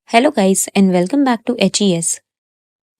Hello guys and welcome back to HES।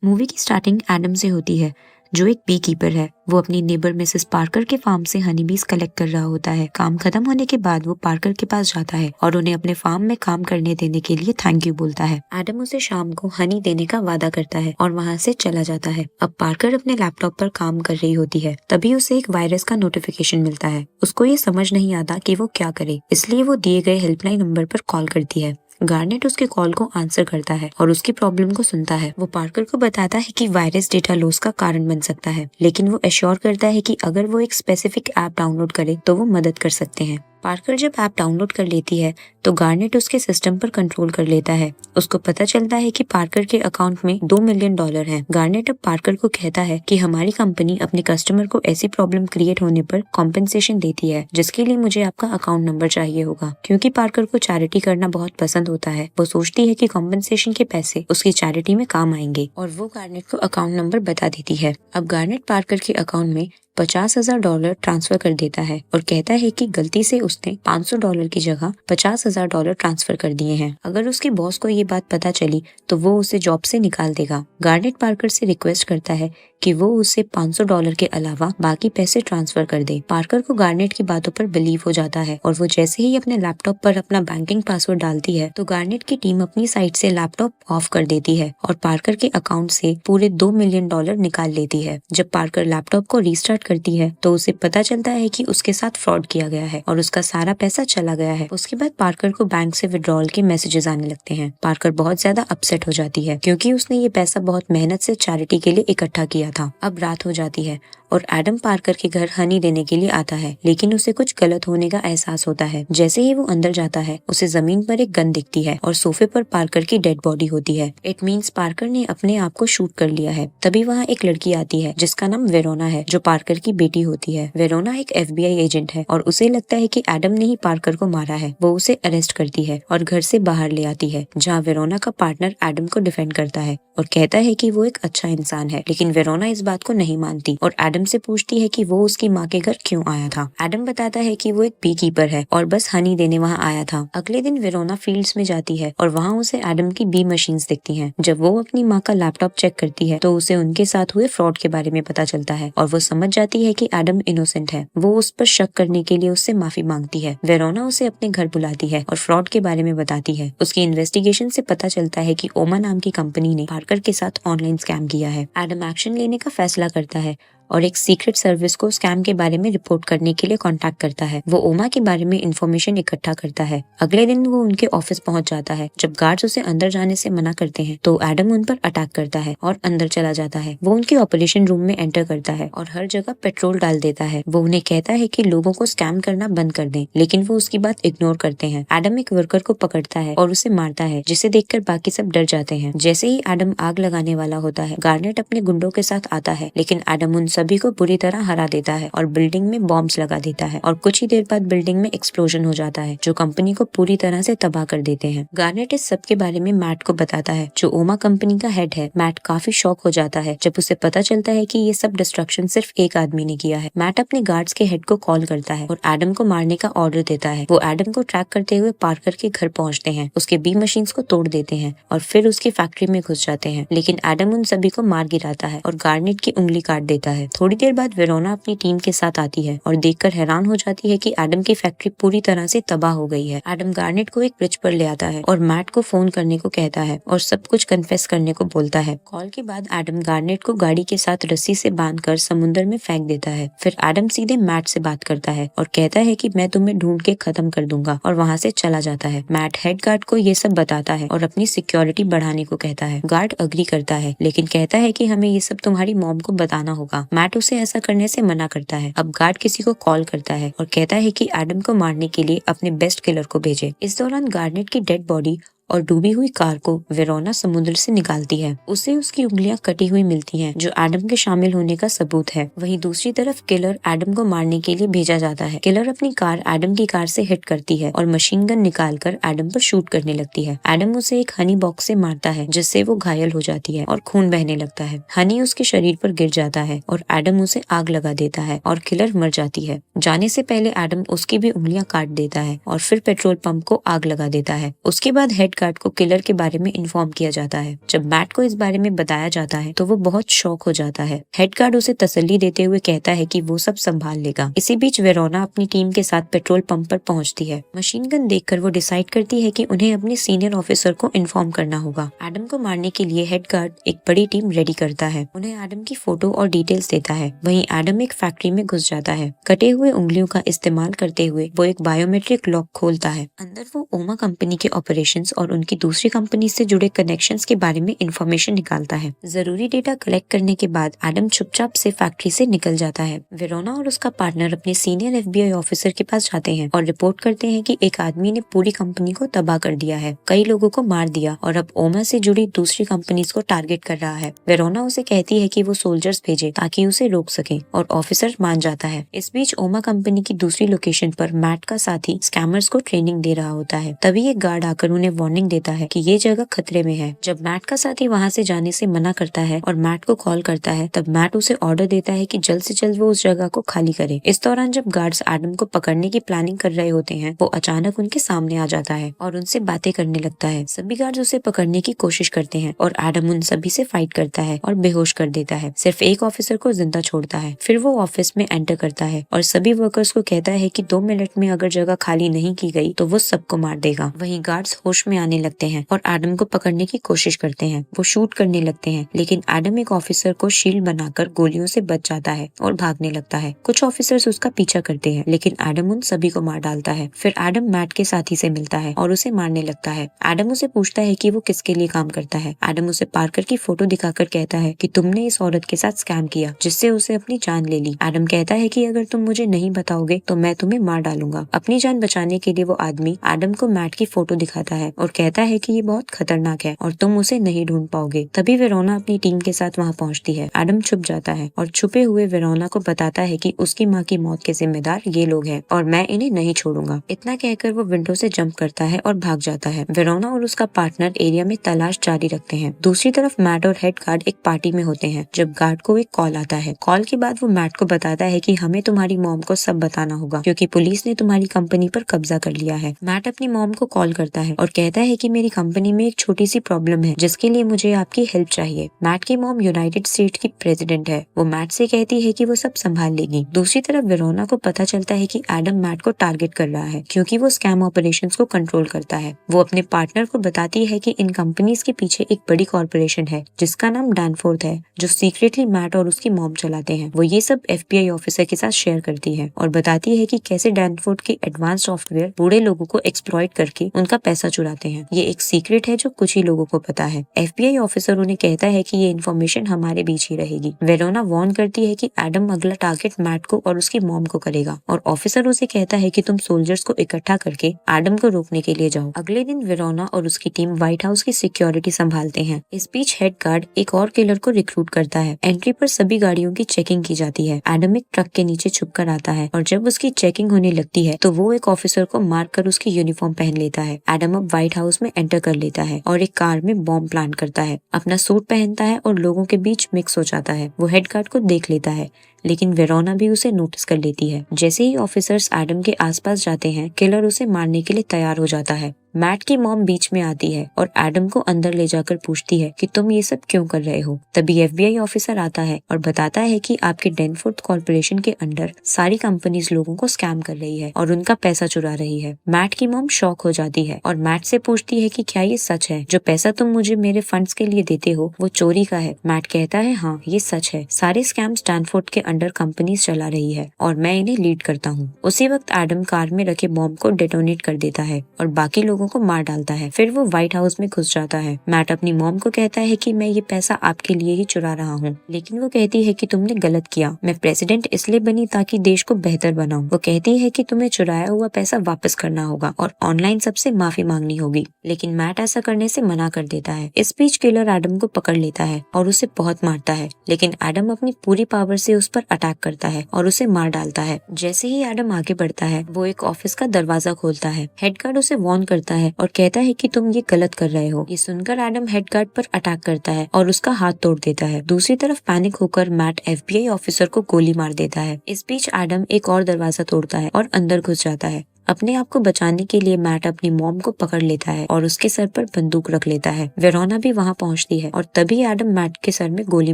Movie की starting Adam से होती है जो एक बी कीपर है। वो अपनी नेबर मिसेस पार्कर के फार्म से हनी बीज कलेक्ट कर रहा होता है। काम खत्म होने के बाद वो पार्कर के पास जाता है और उन्हें अपने फार्म में काम करने देने के लिए थैंक यू बोलता है। एडम उसे शाम को हनी देने का वादा करता है और वहाँ से चला जाता है। अब पार्कर अपने लैपटॉप पर काम कर रही होती है, तभी उसे एक वायरस का नोटिफिकेशन मिलता है। उसको ये समझ नहीं आता कि वो क्या करे, इसलिए वो दिए गए हेल्पलाइन नंबर पर कॉल करती है। गार्नेट उसके कॉल को आंसर करता है और उसकी प्रॉब्लम को सुनता है। वो पार्कर को बताता है कि वायरस डेटा लॉस का कारण बन सकता है, लेकिन वो एश्योर करता है कि अगर वो एक स्पेसिफिक ऐप डाउनलोड करे तो वो मदद कर सकते हैं। पार्कर जब ऐप डाउनलोड कर लेती है तो गार्नेट उसके सिस्टम पर कंट्रोल कर लेता है। उसको पता चलता है कि पार्कर के अकाउंट में $2 मिलियन हैं। गार्नेट अब पार्कर को कहता है कि हमारी कंपनी अपने कस्टमर को ऐसी प्रॉब्लम क्रिएट होने पर कॉम्पेंसेशन देती है, जिसके लिए मुझे आपका अकाउंट नंबर चाहिए होगा। क्योंकि पार्कर को चैरिटी करना बहुत पसंद होता है, वो सोचती है कि कॉम्पेंसेशन के पैसे उसकी चैरिटी में काम आएंगे और वो गार्नेट को अकाउंट नंबर बता देती है। अब गार्नेट पार्कर के अकाउंट में $50,000 ट्रांसफर कर देता है और कहता है कि गलती से उसने $500 की जगह $50,000 ट्रांसफर कर दिए हैं। अगर उसके बॉस को ये बात पता चली तो वो उसे जॉब से निकाल देगा। गार्नेट पार्कर से रिक्वेस्ट करता है कि वो उसे $500 के अलावा बाकी पैसे ट्रांसफर कर दे। पार्कर को गार्नेट की बातों पर बिलीव हो जाता है और वो जैसे ही अपने लैपटॉप पर अपना बैंकिंग पासवर्ड डालती है तो गार्नेट की टीम अपनी साइड से लैपटॉप ऑफ कर देती है और पार्कर के अकाउंट से पूरे $2 मिलियन निकाल लेती है। जब पार्कर लैपटॉप को रीस्टार्ट करती है तो उसे पता चलता है कि उसके साथ फ्रॉड किया गया है और उसका सारा पैसा चला गया है। उसके बाद पार्कर को बैंक से विड्रॉल के मैसेजेस आने लगते हैं। पार्कर बहुत ज्यादा अपसेट हो जाती है क्योंकि उसने ये पैसा बहुत मेहनत से चैरिटी के लिए इकट्ठा किया था। अब रात हो जाती है और एडम पार्कर के घर हनी देने के लिए आता है, लेकिन उसे कुछ गलत होने का एहसास होता है। जैसे ही वो अंदर जाता है उसे जमीन पर एक गन दिखती है और सोफे पर पार्कर की डेड बॉडी होती है। इट मीन्स पार्कर ने अपने आप को शूट कर लिया है। तभी वहाँ एक लड़की आती है जिसका नाम वेरोना है, जो पार्कर की बेटी होती है। वेरोना एक FBI एजेंट है और उसे लगता है कि एडम ने ही पार्कर को मारा है। वो उसे अरेस्ट करती है और घर से बाहर ले आती है, जहाँ वेरोना का पार्टनर एडम को डिफेंड करता है और कहता है कि वो एक अच्छा इंसान है। लेकिन वेरोना इस बात को नहीं मानती और एडम से पूछती है कि वो उसकी माँ के घर क्यों आया था। एडम बताता है कि वो एक बी कीपर है और बस हनी देने वहाँ आया था। अगले दिन वेरोना फील्ड्स में जाती है और वहाँ उसे एडम की बी मशीन्स दिखती हैं। जब वो अपनी माँ का लैपटॉप चेक करती है तो उसे उनके साथ हुए फ्रॉड के बारे में पता चलता है और वो समझ जाती है कि एडम इनोसेंट है। वो उस पर शक करने के लिए उससे माफी मांगती है। वेरोना उसे अपने घर बुलाती है और फ्रॉड के बारे में बताती है। उसकी इन्वेस्टिगेशन से पता चलता है कि ओमा नाम की कंपनी ने पार्कर के साथ ऑनलाइन स्कैम किया है। एडम एक्शन लेने का फैसला करता है और एक सीक्रेट सर्विस को स्कैम के बारे में रिपोर्ट करने के लिए कांटेक्ट करता है। वो ओमा के बारे में इंफॉर्मेशन इकट्ठा करता है। अगले दिन वो उनके ऑफिस पहुंच जाता है। जब गार्ड्स उसे अंदर जाने से मना करते हैं तो एडम उन पर अटैक करता है और अंदर चला जाता है। वो उनके ऑपरेशन रूम में एंटर करता है और हर जगह पेट्रोल डाल देता है। वो उन्हें कहता है कि लोगों को स्कैम करना बंद कर दें, लेकिन वो उसकी बात इग्नोर करते हैं। एडम एक वर्कर को पकड़ता है और उसे मारता है, जिसे देखकर बाकी सब डर जाते हैं। जैसे ही एडम आग लगाने वाला होता है, गार्नेट अपने गुंडों के साथ आता है, लेकिन एडम उन सभी को बुरी तरह हरा देता है और बिल्डिंग में बॉम्ब्स लगा देता है और कुछ ही देर बाद बिल्डिंग में एक्सप्लोजन हो जाता है, जो कंपनी को पूरी तरह से तबाह कर देते हैं। गार्नेट इस सब के बारे में मैट को बताता है, जो ओमा कंपनी का हेड है। मैट काफी शॉक हो जाता है जब उसे पता चलता है कि ये सब डिस्ट्रक्शन सिर्फ एक आदमी ने किया है। मैट अपने गार्ड्स के हेड को कॉल करता है और एडम को मारने का ऑर्डर देता है। वो एडम को ट्रैक करते हुए पार्कर के घर पहुंचते हैं, उसके बी मशीन्स को तोड़ देते हैं और फिर उसकी फैक्ट्री में घुस जाते हैं। लेकिन एडम उन सभी को मार गिराता है और गार्नेट की उंगली काट देता है। थोड़ी देर बाद वेरोना अपनी टीम के साथ आती है और देखकर हैरान हो जाती है कि एडम की फैक्ट्री पूरी तरह से तबाह हो गई है। एडम गार्नेट को एक ब्रिज पर ले आता है और मैट को फोन करने को कहता है और सब कुछ कन्फेस करने को बोलता है। कॉल के बाद एडम गार्नेट को गाड़ी के साथ रस्सी से बांधकर समुद्र में फेंक देता है। फिर एडम सीधे मैट से बात करता है और कहता है कि मैं तुम्हें ढूंढ के खत्म कर दूंगा, और वहाँ से चला जाता है। मैट हेड गार्ड को ये सब बताता है और अपनी सिक्योरिटी बढ़ाने को कहता है। गार्ड अग्री करता है, लेकिन कहता है कि हमें ये सब तुम्हारी मॉम को बताना होगा। मैट उसे ऐसा करने से मना करता है। अब गार्ड किसी को कॉल करता है और कहता है कि एडम को मारने के लिए अपने बेस्ट किलर को भेजे। इस दौरान गार्नेट की डेड बॉडी और डूबी हुई कार को वेरोना समुद्र से निकालती है। उसे उसकी उंगलियां कटी हुई मिलती हैं, जो एडम के शामिल होने का सबूत है। वहीं दूसरी तरफ किलर एडम को मारने के लिए भेजा जाता है। किलर अपनी कार एडम की कार से हिट करती है और मशीन गन निकालकर एडम पर शूट करने लगती है। एडम उसे एक हनी बॉक्स से मारता है, जिससे वो घायल हो जाती है और खून बहने लगता है। हनी उसके शरीर पर गिर जाता है और एडम उसे आग लगा देता है और किलर मर जाती है। जाने से पहले एडम उसकी भी उंगलियां काट देता है और फिर पेट्रोल पंप को आग लगा देता है। उसके बाद हेड गार्ड को किलर के बारे में इन्फॉर्म किया जाता है। जब मैट को इस बारे में बताया जाता है तो वो बहुत शॉक हो जाता है। हेड गार्ड उसे तसल्ली देते हुए कहता है कि वो सब संभाल लेगा। इसी बीच वेरोना अपनी टीम के साथ पेट्रोल पंप पर पहुंचती है। मशीन गन देखकर वो डिसाइड करती है कि उन्हें अपने सीनियर ऑफिसर को इन्फॉर्म करना होगा। एडम को मारने के लिए हेड गार्ड एक बड़ी टीम रेडी करता है। उन्हें एडम की फोटो और डिटेल्स देता है। वहीं एडम एक फैक्ट्री में घुस जाता है। कटे हुए उंगलियों का इस्तेमाल करते हुए वो एक बायोमेट्रिक लॉक खोलता है। अंदर वो ओमा कंपनी के ऑपरेशंस और उनकी दूसरी कंपनी से जुड़े कनेक्शंस के बारे में इंफॉर्मेशन निकालता है। जरूरी डेटा कलेक्ट करने के बाद एडम चुपचाप से फैक्ट्री से निकल जाता है। वेरोना और उसका पार्टनर अपने सीनियर FBI ऑफिसर के पास जाते हैं और रिपोर्ट करते हैं कि एक आदमी ने पूरी कंपनी को तबाह कर दिया है, कई लोगों को मार दिया और अब ओमा से जुड़ी दूसरी कंपनीज को टारगेट कर रहा है। वेरोना उसे कहती है कि वो सोल्जर्स भेजे ताकि उसे रोक सके और ऑफिसर मान जाता है। इस बीच ओमा कंपनी की दूसरी लोकेशन पर मैट का साथी स्कैमर्स को ट्रेनिंग दे रहा होता है। तभी एक गार्ड आकर उन्हें वार्निंग देता है कि ये जगह खतरे में है। जब मैट का साथी वहाँ से जाने से मना करता है और मैट को कॉल करता है, तब मैट उसे ऑर्डर देता है कि जल्द से जल्द वो उस जगह को खाली करे। इस दौरान जब गार्ड्स एडम को पकड़ने की प्लानिंग कर रहे होते हैं, वो अचानक उनके सामने आ जाता है और उनसे बातें करने लगता है। सभी गार्ड्स उसे पकड़ने की कोशिश करते हैं और एडम उन सभी से फाइट करता है और बेहोश कर देता है। सिर्फ एक ऑफिसर को जिंदा छोड़ता है। फिर वो ऑफिस में एंटर करता है और सभी वर्कर्स को कहता है कि 2 मिनट में अगर जगह खाली नहीं की गई तो वो सबको मार देगा। वहीं गार्ड्स होश में आने लगते हैं और एडम को पकड़ने की कोशिश करते हैं। वो शूट करने लगते हैं, लेकिन एडम एक ऑफिसर को शील्ड बनाकर गोलियों से बच जाता है और भागने लगता है। कुछ ऑफिसर्स उसका पीछा करते हैं, लेकिन एडम उन सभी को मार डालता है। फिर एडम मैट के साथी से मिलता है और उसे मारने लगता है। एडम उसे पूछता है कि वो किसके लिए काम करता है। एडम उसे पार्कर की फोटो दिखाकर कहता है कि तुमने इस औरत के साथ स्कैम किया, जिससे उसे अपनी जान ले ली। एडम कहता है कि अगर तुम मुझे नहीं बताओगे तो मैं तुम्हें मार डालूंगा। अपनी जान बचाने के लिए वो आदमी एडम को मैट की फोटो दिखाता है और कहता है कि ये बहुत खतरनाक है और तुम उसे नहीं ढूंढ पाओगे। तभी वेरोना अपनी टीम के साथ वहाँ पहुँचती है। एडम छुप जाता है और छुपे हुए वेरोना को बताता है कि उसकी माँ की मौत के जिम्मेदार ये लोग हैं और मैं इन्हें नहीं छोड़ूंगा। इतना कहकर वो विंडो से जंप करता है और भाग जाता है। वेरोना और उसका पार्टनर एरिया में तलाश जारी रखते हैं। दूसरी तरफ मैट और हेड गार्ड एक पार्टी में होते हैं जब गार्ड को एक कॉल आता है। कॉल के बाद वो मैट को बताता है कि हमें तुम्हारी मॉम को सब बताना होगा क्योंकि पुलिस ने तुम्हारी कंपनी पर कब्जा कर लिया है। मैट अपनी मॉम को कॉल करता है और कहता है कि मेरी कंपनी में एक छोटी सी प्रॉब्लम है जिसके लिए मुझे आपकी हेल्प चाहिए। मैट की मॉम यूनाइटेड स्टेट की प्रेसिडेंट है। वो मैट से कहती है कि वो सब संभाल लेगी। दूसरी तरफ वेरोना को पता चलता है कि एडम मैट को टारगेट कर रहा है क्योंकि वो स्कैम ऑपरेशंस को कंट्रोल करता है। वो अपने पार्टनर को बताती है कि इन कंपनीज के पीछे एक बड़ी कॉर्पोरेशन है जिसका नाम डैनफोर्थ है, जो सीक्रेटली मैट और उसकी मॉम चलाते हैं। वो ये सब FBI ऑफिसर के साथ शेयर करती है और बताती है कि कैसे डैनफोर्थ के एडवांस सॉफ्टवेयर बूढ़े लोगों को एक्सप्लॉइट करके उनका पैसा चुराते हैं। ये एक सीक्रेट है जो कुछ ही लोगों को पता है। FBI ऑफिसर उन्हें कहता है कि ये इन्फॉर्मेशन हमारे बीच ही रहेगी। वेरोना वार्न करती है कि एडम अगला टारगेट मैट को और उसकी मॉम को करेगा और ऑफिसर उसे कहता है कि तुम सोल्जर्स को इकट्ठा करके एडम को रोकने के लिए जाओ। अगले दिन वेरोना और उसकी टीम व्हाइट हाउस की सिक्योरिटी संभालते हैं। इस बीच हेड गार्ड एक और किलर को रिक्रूट करता है। एंट्री पर सभी गाड़ियों की चेकिंग की जाती है। एडम एक ट्रक के नीचे छुपकर आता है और जब उसकी चेकिंग होने लगती है तो वो एक ऑफिसर को मारकर उसकी यूनिफॉर्म पहन लेता है। एडम अब व्हाइट हाउस में एंटर कर लेता है और एक कार में बॉम्ब प्लांट करता है। अपना सूट पहनता है और लोगों के बीच मिक्स हो जाता है। वो हेड गार्ड को देख लेता है, लेकिन वेरोना भी उसे नोटिस कर लेती है। जैसे ही ऑफिसर्स एडम के आसपास जाते हैं, किलर उसे मारने के लिए तैयार हो जाता है। मैट की मॉम बीच में आती है और एडम को अंदर ले जाकर पूछती है कि तुम ये सब क्यों कर रहे हो। तभी FBI ऑफिसर आता है और बताता है कि आपके डैनफोर्थ कॉर्पोरेशन के अंडर सारी कंपनीज लोगों को स्कैम कर रही है और उनका पैसा चुरा रही है। मैट की मॉम शॉक हो जाती है और मैट से पूछती है कि क्या ये सच है, जो पैसा तुम मुझे मेरे फंड्स के लिए देते हो वो चोरी का है। मैट कहता है हाँ ये सच है, सारे स्कैम्स डैनफोर्थ के अंडर कंपनीज चला रही है और मैं इन्हें लीड करता हूँ। उसी वक्त एडम कार में रखे बॉम्ब को डेटोनेट कर देता है और बाकी लोगों को मार डालता है। फिर वो व्हाइट हाउस में घुस जाता है। मैट अपनी मॉम को कहता है कि मैं ये पैसा आपके लिए ही चुरा रहा हूँ, लेकिन वो कहती है कि तुमने गलत किया। मैं प्रेसिडेंट इसलिए बनी ताकि देश को बेहतर बनाऊं। वो कहती है कि तुम्हें चुराया हुआ पैसा वापस करना होगा और ऑनलाइन सबसे माफी मांगनी होगी, लेकिन मैट ऐसा करने से मना कर देता है। इस बीच किलर एडम को पकड़ लेता है और उसे बहुत मारता है, लेकिन एडम अपनी पूरी पावर से उस पर अटैक करता है और उसे मार डालता है। जैसे ही एडम आगे बढ़ता है, वो एक ऑफिस का दरवाजा खोलता है। हेड गार्ड उसे वार्न करता है और कहता है कि तुम ये गलत कर रहे हो। ये सुनकर एडम हेड गार्ड पर अटैक करता है और उसका हाथ तोड़ देता है। दूसरी तरफ पैनिक होकर मैट FBI ऑफिसर को गोली मार देता है। इस बीच एडम एक और दरवाजा तोड़ता है और अंदर घुस जाता है। अपने आप को बचाने के लिए मैट अपनी मॉम को पकड़ लेता है और उसके सर पर बंदूक रख लेता है। वेरोना भी वहाँ पहुँचती है और तभी एडम मैट के सर में गोली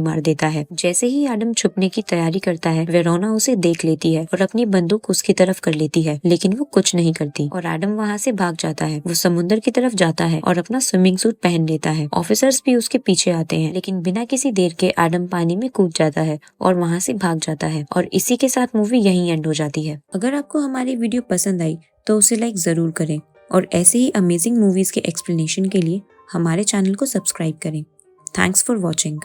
मार देता है। जैसे ही एडम छुपने की तैयारी करता है, वेरोना उसे देख लेती है और अपनी बंदूक उसकी तरफ कर लेती है, लेकिन वो कुछ नहीं करती और एडम वहाँ से भाग जाता है। वो समुद्र की तरफ जाता है और अपना स्विमिंग सूट पहन लेता है। ऑफिसर्स भी उसके पीछे आते हैं, लेकिन बिना किसी देर के एडम पानी में कूद जाता है और वहाँ से भाग जाता है और इसी के साथ मूवी यहीं एंड हो जाती है। अगर आपको हमारी वीडियो पसंद आई तो उसे लाइक जरूर करें और ऐसे ही अमेजिंग मूवीज के एक्सप्लेनेशन के लिए हमारे चैनल को सब्सक्राइब करें। Thanks for watching.